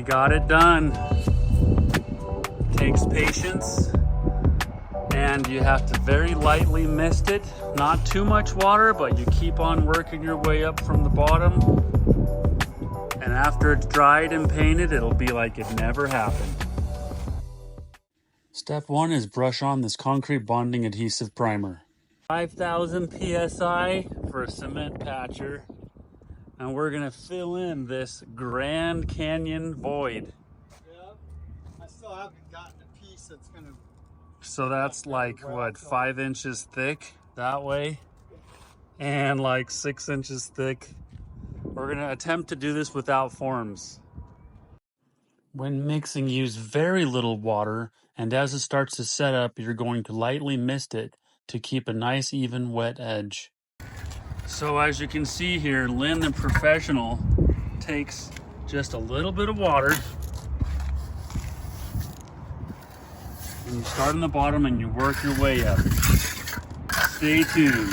got it done. Takes patience, and you have to very lightly mist it. Not too much water, but you keep on working your way up from the bottom. And after it's dried and painted, it'll be like it never happened. Step 1 is brush on this concrete bonding adhesive primer. 5,000 PSI for a cement patcher. And we're gonna fill in this Grand Canyon void. Yeah, I still haven't gotten a piece that's gonna... So that's like, what, 5 inches thick that way? And like 6 inches thick. We're gonna attempt to do this without forms. When mixing, use very little water, and as it starts to set up, you're going to lightly mist it to keep a nice even wet edge. So as you can see here, Lynn the professional takes just a little bit of water, and you start on the bottom and you work your way up. Stay tuned.